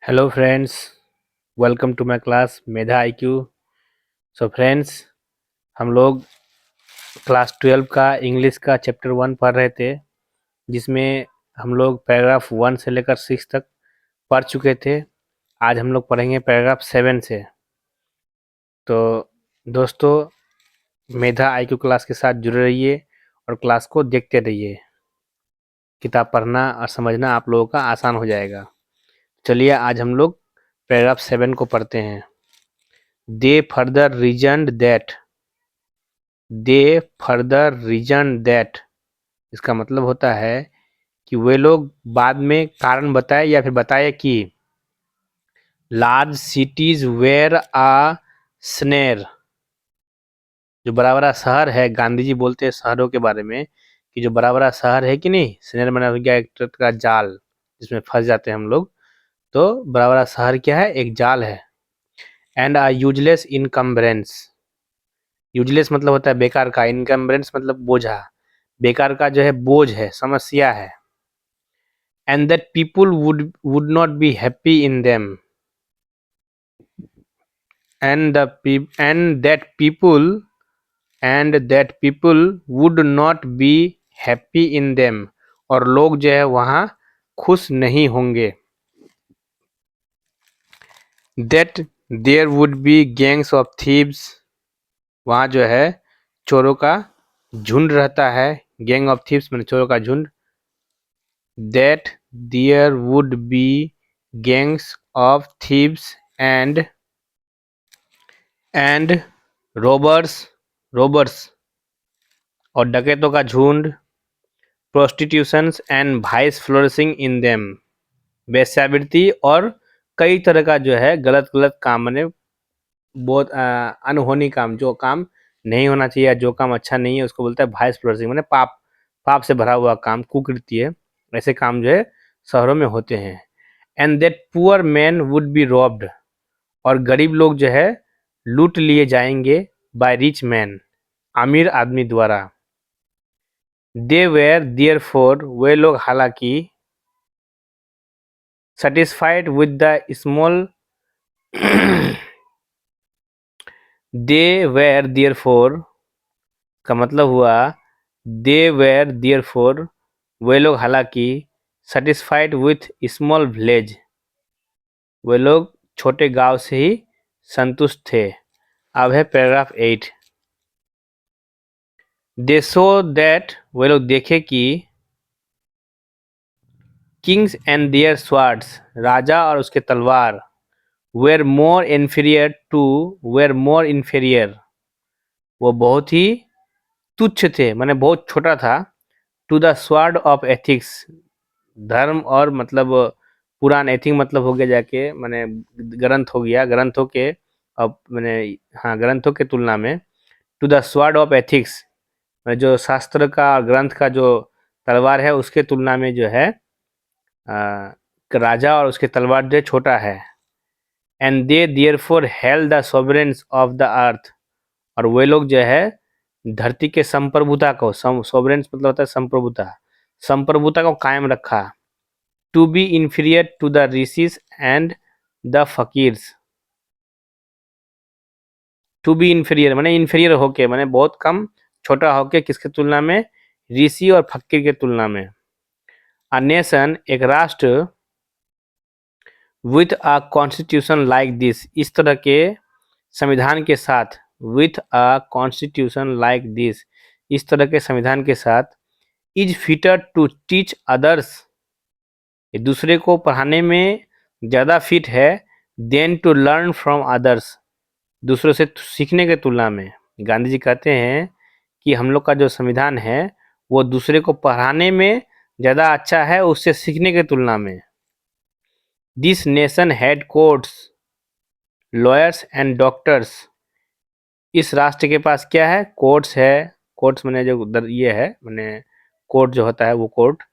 Hello friends, welcome to my class Medha IQ. So friends, हम लोग class 12 का English का चैप्टर 1 पढ़ रहे थे, जिसमें हम लोग पैराग्राफ 1 से लेकर 6 तक पढ़ चुके थे। आज हम लोग पढ़ेंगे पैराग्राफ 7 से। तो दोस्तों, मेधा आईक्यू क्लास के साथ जुड़े रहिए और क्लास को देखते रहिए। किताब पढ़ना और समझना आप लोगों का आसान हो जाएगा। चलिए आज हम लोग पैराग्राफ 7 को पढ़ते हैं। They further reasoned that इसका मतलब होता है कि वे लोग बाद में कारण बताए या फिर बताए कि large cities were a snare, जो बड़ा बड़ा शहर है। गांधी जी बोलते हैं शहरों के बारे में कि जो बड़ा बड़ा शहर है कि नहीं, स्नेर बना हो गया एक तरह का जाल जिसमें फंस जाते हैं हम लोग। तो बड़ा बड़ा शहर क्या है? एक जाल है। And a useless encumbrance, useless मतलब होता है बेकार का, इनकम्बरेंस मतलब बोझा, बेकार का जो है बोझ है, समस्या है। And that people would not be happy in them, and that people would not be happy in them, और लोग जो है वहाँ खुश नहीं होंगे। That there would be gangs of thieves, वहाँ जो है चोरों का झुंड रहता है। गैंग ऑफ थीव्स मतलब चोरों का झुंड। That there would be gangs of thieves and robbers और डकैतों का झुंड। Prostitutions and vice flourishing in them, वेश्यावृत्ति और कई तरह का जो है गलत गलत काम, माने बहुत अनहोनी काम, जो काम नहीं होना चाहिए या जो काम अच्छा नहीं है उसको बोलता है वाइस फ्लोरिशिंग, माने पाप से भरा हुआ काम, कुकृत्य है। ऐसे काम जो है शहरों में होते हैं। And that poor man would be robbed, और गरीब लोग जो है लूट लिए जाएंगे बाय रिच मैन, अमीर आदमी द्वारा। दे वेयर देयरफॉर, वे लोग हालांकि satisfied with the small they were therefore का मतलब हुआ दे वेयर देयरफॉर, वे लोग हालांकि सेटिस्फाइड विथ स्मॉल विलेज, वे लोग छोटे गांव से ही संतुष्ट थे। अब है पैराग्राफ 8। दे सो दैट, वे लोग देखे कि किंग्स एंड देयर स्वार्ड्स, राजा और उसके तलवार, वेर मोर इन्फीरियर, वो बहुत ही तुच्छ थे, माने बहुत छोटा था। To the sword of ethics, धर्म और मतलब पुराण, एथिक मतलब हो गया जाके माने ग्रंथ हो गया, ग्रंथों के अब मैंने, हाँ, ग्रंथों के तुलना में। To the sword of ethics, जो शास्त्र का ग्रंथ का जो तलवार है उसके तुलना में जो है राजा और उसके तलवार जो छोटा है। And they therefore held the sovereigns of the earth, और वे लोग जो है धरती के संप्रभुता को, सोवरेन्स मतलब होता है संप्रभुता, संप्रभुता को कायम रखा। To be inferior to the rishis and the fakirs, to be inferior माने इन्फीरियर होके, माने बहुत कम, छोटा होके, किसके तुलना में? ऋषि और फकीर के तुलना में। अ नेशन, एक राष्ट्र, with a constitution like this, इस तरह के संविधान के साथ, with a constitution like this, इस तरह के संविधान के साथ, is fitter to teach others, दूसरे को पढ़ाने में ज़्यादा फिट है, than to learn from others, दूसरों से सीखने के तुलना में। गांधी जी कहते हैं कि हम लोग का जो संविधान है वो दूसरे को पढ़ाने में ज़्यादा अच्छा है उससे सीखने के तुलना में। This nation had courts, lawyers and doctors, इस राष्ट्र के पास क्या है? कोर्ट्स है। कोर्ट्स माने जो ये है, माने कोर्ट जो होता है वो कोर्ट,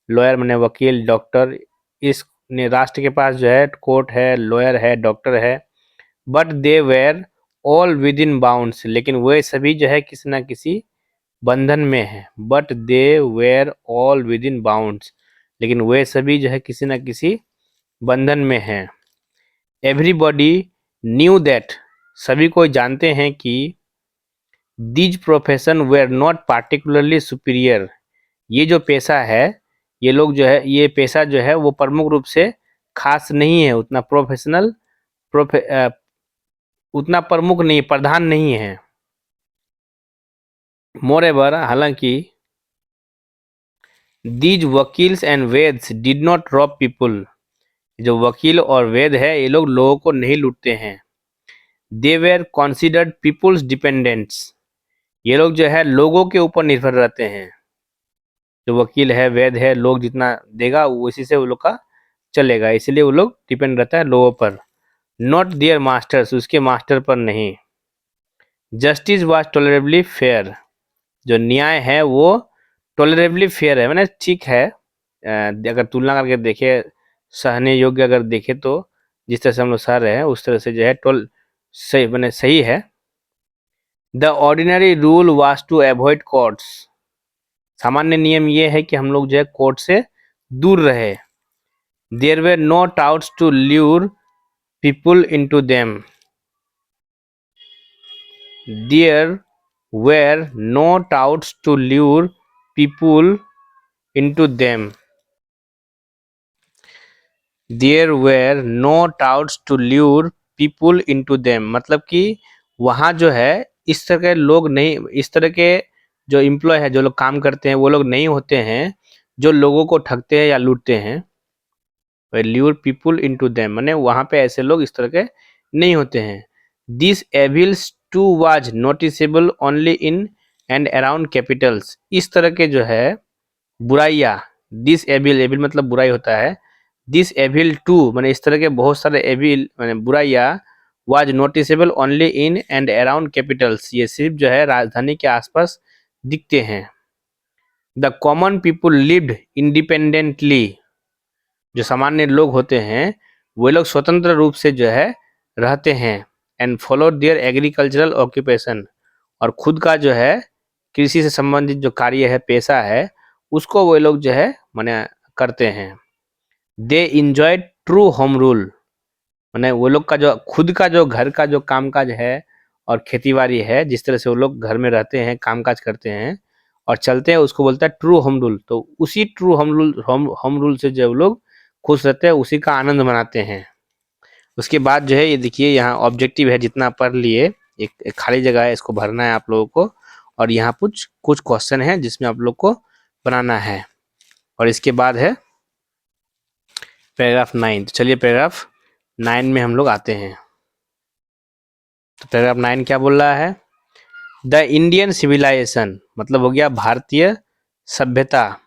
लॉयर माने वकील, डॉक्टर, इस राष्ट्र के पास जो है कोर्ट है, लॉयर है, डॉक्टर है। But they were all within bounds, लेकिन वे सभी जो है किसी न किसी बंधन में है। But they were all within bounds, लेकिन वे सभी जो है किसी न किसी बंधन में हैं। एवरीबॉडी न्यू दैट, सभी कोई जानते हैं कि these profession were not particularly superior, ये जो पेशा है, ये लोग जो है, ये पेशा जो है वो प्रमुख रूप से खास नहीं है, उतना प्रोफेशनल उतना प्रमुख नहीं, प्रधान नहीं है। मोरेवर, हालांकि these vakils and vaids did not rob people, जो वकील और वेद है ये लोग लोगों को नहीं लूटते हैं। They were considered people's dependents, ये लोग जो है लोगों के ऊपर निर्भर रहते हैं। जो वकील है, वेद है, लोग जितना देगा उसी से वो लोग का चलेगा, इसलिए वो लोग डिपेंड रहता है लोगों पर। नॉट देयर मास्टर्स, उसके मास्टर पर नहीं। जस्टिस वाज टॉलरेबली फेयर, जो न्याय है वो टॉलरेबली फेयर है, मैंने ठीक है, अगर तुलना करके देखे, सहने योग्य अगर देखे तो जिस तरह से हम लोग सह रहे हैं उस तरह से जो है टोल सही मैंने सही है। The ordinary rule was to avoid courts, सामान्य नियम ये है कि हम लोग जो है कोर्ट से दूर रहे। There were no touts to lure people into them, there were no touts to lure people into them, there were no touts to lure people into them, मतलब कि वहाँ जो है इस तरह के लोग नहीं, इस तरह के जो एम्प्लॉय है, जो लोग काम करते हैं वो लोग नहीं होते हैं जो लोगों को ठगते हैं या लूटते हैं। ल्यूर पीपुल इनटू देम माने वहाँ पे ऐसे लोग इस तरह के नहीं होते हैं। This evils too was noticeable only in and around capitals, इस तरह के जो है बुराइयाँ, दिस एविल, एविल मतलब बुराई होता है, दिस एविल टू माने इस तरह के बहुत सारे एविल माने बुराइयाँ, was noticeable only in and around Capitals, ये सिर्फ जो है राजधानी के आसपास दिखते हैं। The common people lived independently, जो सामान्य लोग होते हैं वे लोग स्वतंत्र रूप से जो है रहते हैं। And follow their agricultural occupation, और खुद का जो है कृषि से संबंधित जो कार्य है, पेशा है, उसको वो लोग जो है माने करते हैं। They enjoy true home rule, माने वो लोग का जो खुद का जो घर का जो कामकाज है और खेतीबाड़ी है, जिस तरह से वो लोग घर में रहते हैं, कामकाज करते हैं और चलते हैं, उसको बोलता है ट्रू होम रूल। तो उसी ट्रू होम रूल से जो लोग खुश रहते हैं, उसी का आनंद मनाते हैं। उसके बाद जो है ये देखिए यहाँ ऑब्जेक्टिव है, जितना पढ़ लिए, एक खाली जगह है, इसको भरना है आप लोगों को, और यहाँ कुछ क्वेश्चन है जिसमें आप लोग को बनाना है। और इसके बाद है पैराग्राफ 9। तो चलिए पैराग्राफ 9 में हम लोग आते हैं। तो पैराग्राफ 9 क्या बोल रहा है? द इंडियन सिविलाइजेशन मतलब हो गया भारतीय सभ्यता,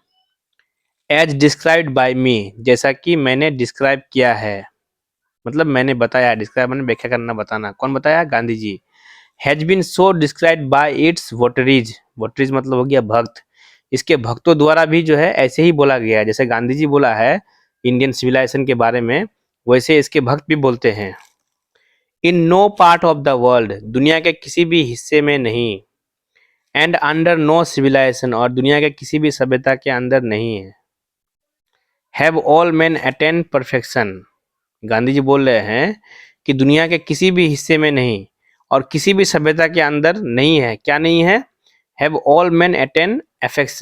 एज डिस्क्राइब्ड बाय मी, जैसा कि मैंने डिस्क्राइब किया है, मतलब मैंने बताया, डिस्क्राइब मैंने व्याख्या करना, बताना, कौन बताया? Gandhi ji. Has been so described by its votaries, votaries मतलब हो गया भक्त, इसके भक्तों द्वारा भी जो है ऐसे ही बोला गया है, जैसे गांधी जी बोला है इंडियन सिविलाइजेशन के बारे में, वैसे इसके भक्त भी बोलते हैं। In no part of the world, दुनिया के किसी भी हिस्से में नहीं, एंड अंडर नो सिविलाइजेशन, और दुनिया के किसी भी सभ्यता के अंदर नहीं है। Have all men attained perfection, Gandhi ji बोल रहे हैं कि दुनिया के किसी भी हिस्से में नहीं और किसी भी सभ्यता के अंदर नहीं है। क्या नहीं है? Have all men attained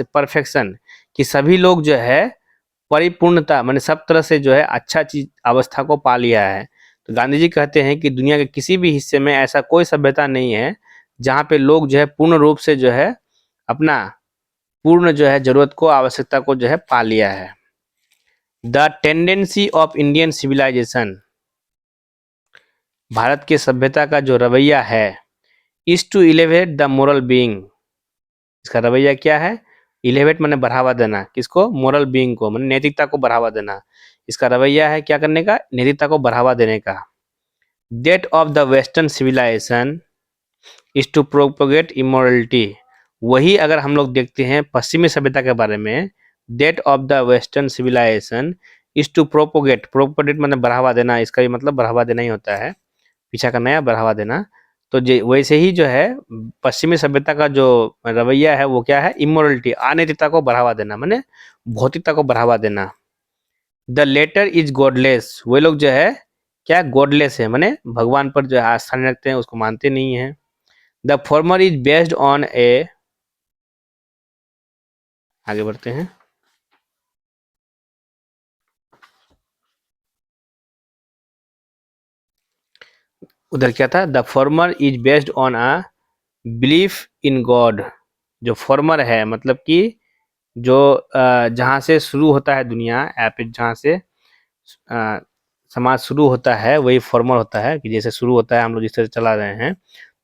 perfection, कि सभी लोग जो है परिपूर्णता माने सब तरह से जो है अच्छा चीज अवस्था को पा लिया है। तो गांधी जी कहते हैं कि दुनिया के किसी भी हिस्से में ऐसा कोई सभ्यता नहीं है जहाँ पे लोग जो है पूर्ण रूप से जो है अपना पूर्ण जो है जरूरत को, आवश्यकता को जो है पा लिया है। The tendency of Indian civilization, Bharat के सभ्यता का जो रवैया है, is to elevate the moral being, इसका रवैया क्या है? इलेवेट माने बढ़ावा देना, किसको? मोरल बीइंग को, माने नैतिकता को बढ़ावा देना। इसका रवैया है क्या करने का? नैतिकता को बढ़ावा देने का। That of the western civilization is to propagate immorality, वही अगर हम लोग देखते हैं पश्चिमी सभ्यता के बारे में, that of the western civilization is to propagate, propagate मतलब बढ़ावा देना, इसका भी मतलब बढ़ावा देना ही होता है, पीछा करना या बढ़ावा देना। तो वैसे ही जो है पश्चिमी सभ्यता का जो रवैया है वो क्या है? इमोरलिटी, अनैतिकता को बढ़ावा देना, माने भौतिकता को बढ़ावा देना। द लेटर इज गॉडलेस, वे लोग जो है क्या गॉडलेस है, माने भगवान पर जो है आस्था नहीं रखते हैं, उसको मानते नहीं हैं। The former is based on a, आगे बढ़ते हैं। उधर क्या था, the former is based on a belief in God. जो फॉर्मर है मतलब कि जो जहाँ से शुरू होता है दुनिया, या फिर जहाँ से अ, समाज शुरू होता है वही फॉर्मर होता है, कि जैसे शुरू होता है हम लोग जिस तरह चला रहे हैं,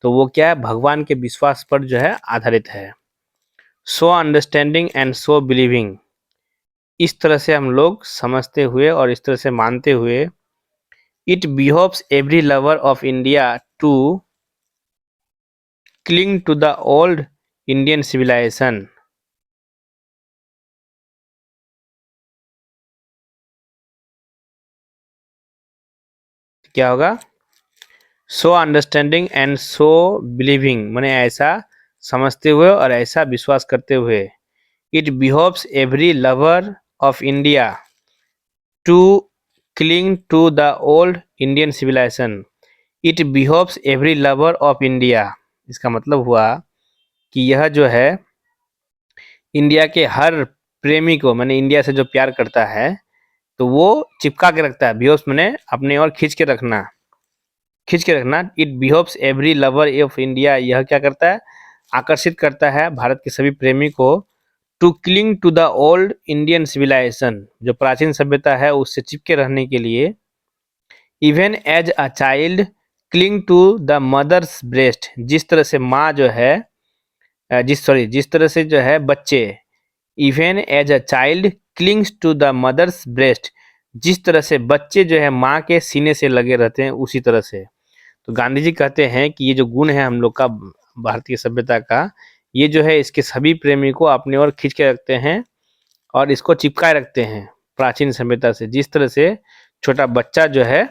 तो वो क्या है, भगवान के विश्वास पर जो है आधारित है। सो अंडरस्टैंडिंग एंड सो बिलीविंग, इस तरह से हम लोग समझते हुए और इस तरह से मानते हुए, it behoves every lover of India to cling to the old Indian civilization. क्या होगा, so understanding and so believing, माने ऐसा समझते हुए और ऐसा विश्वास करते हुए, it behoves every lover of India to cling to the old Indian civilization. It behoves every lover of India, इसका मतलब हुआ कि यह जो है इंडिया के हर प्रेमी को, माने इंडिया से जो प्यार करता है, तो वो चिपका के रखता है। बिहोव्स माने अपने और खींच के रखना। It behoves every lover of India, यह क्या करता है, आकर्षित करता है भारत के सभी प्रेमी को, to cling to the old Indian civilization, जो प्राचीन सभ्यता है उससे चिपके रहने के लिए। Even as a child cling to the mother's breast, जिस तरह से माँ जो है जिस तरह से जो है बच्चे, even as a child clings to the mother's breast, जिस तरह से बच्चे जो है माँ के सीने से लगे रहते हैं उसी तरह से। तो गांधी जी कहते हैं कि ये जो गुण है हम लोग का भारतीय सभ्यता का, ये जो है इसके सभी प्रेमी को अपने ओर खींच के रखते हैं और इसको चिपकाए रखते हैं प्राचीन सभ्यता से, जिस तरह से छोटा बच्चा जो है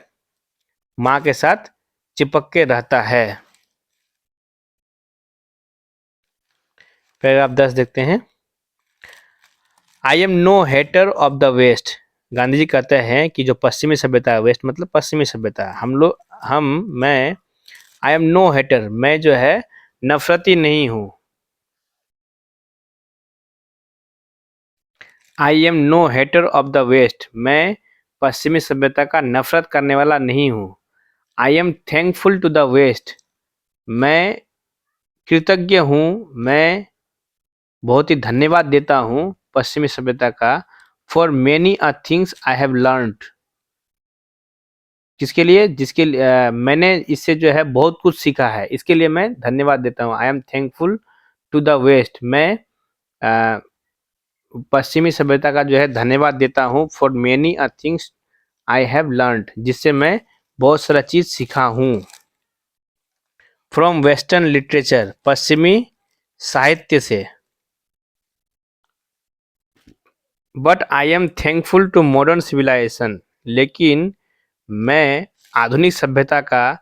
माँ के साथ चिपक के रहता है। पैराग्राफ 10 देखते हैं। I am no hater of the west, Gandhi ji कहते हैं कि जो पश्चिमी सभ्यता है, वेस्ट मतलब पश्चिमी सभ्यता, मैं आई एम नो हेटर, मैं जो है नफरती नहीं हूँ। I am no hater of the West, मैं पश्चिमी सभ्यता का नफरत करने वाला नहीं हूँ। I am thankful to the West, मैं कृतज्ञ हूँ, मैं बहुत ही धन्यवाद देता हूँ पश्चिमी सभ्यता का। For many a things I have learned, किसके लिए, मैंने इससे जो है बहुत कुछ सीखा है, इसके लिए मैं धन्यवाद देता हूँ। I am thankful to the West, मैं अ, पश्चिमी सभ्यता का जो है धन्यवाद देता हूँ। For many a things I have learned, जिससे मैं बहुत सारा चीज सीखा हूँ। फ्रॉम वेस्टर्न लिटरेचर, पश्चिमी साहित्य से। But I am thankful to modern civilization, लेकिन मैं आधुनिक सभ्यता का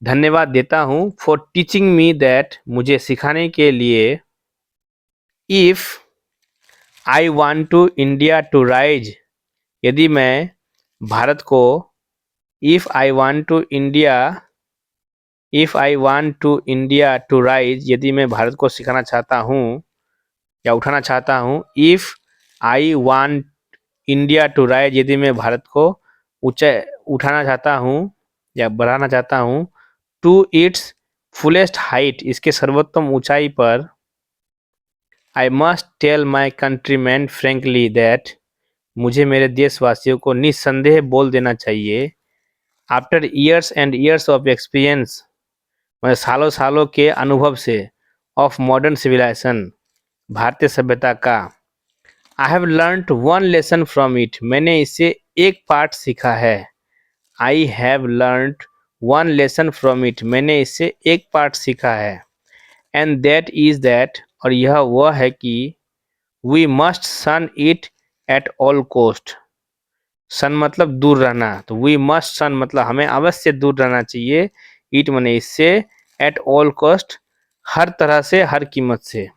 धन्यवाद देता हूँ। फॉर टीचिंग मी दैट, मुझे सिखाने के लिए। If I want to India to rise, यदि मैं भारत को, if I want to India, if I want to India to rise, यदि मैं भारत को सिखाना चाहता हूँ या उठाना चाहता हूँ। If I want India to rise, यदि मैं भारत को ऊंचा उठाना चाहता हूँ या बढ़ाना चाहता हूँ। टू इट्स फुलेस्ट हाइट, इसके सर्वोत्तम ऊंचाई पर। I must tell my countryman frankly that, मुझे मेरे देशवासियों को निस्संदेह बोल देना चाहिए। After years and years of experience, मतलब सालों सालों के अनुभव से, ऑफ मॉडर्न सिविलाइजेशन, भारतीय सभ्यता का। I have learned one lesson from it, मैंने इससे एक पाठ सीखा है। I have learned one lesson from it, मैंने इससे एक पाठ सीखा है। एंड दैट इज दैट, और यह वह है कि we must shun it at all cost. Shun मतलब दूर रहना, तो वी मस्ट सन मतलब हमें अवश्य दूर रहना चाहिए। इट मने इससे, एट ऑल कॉस्ट हर तरह से, हर कीमत से।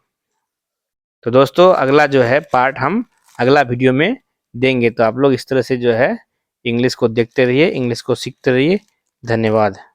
तो दोस्तों अगला जो है पार्ट हम अगला वीडियो में देंगे, तो आप लोग इस तरह से जो है इंग्लिश को देखते रहिए, इंग्लिश को सीखते रहिए। धन्यवाद।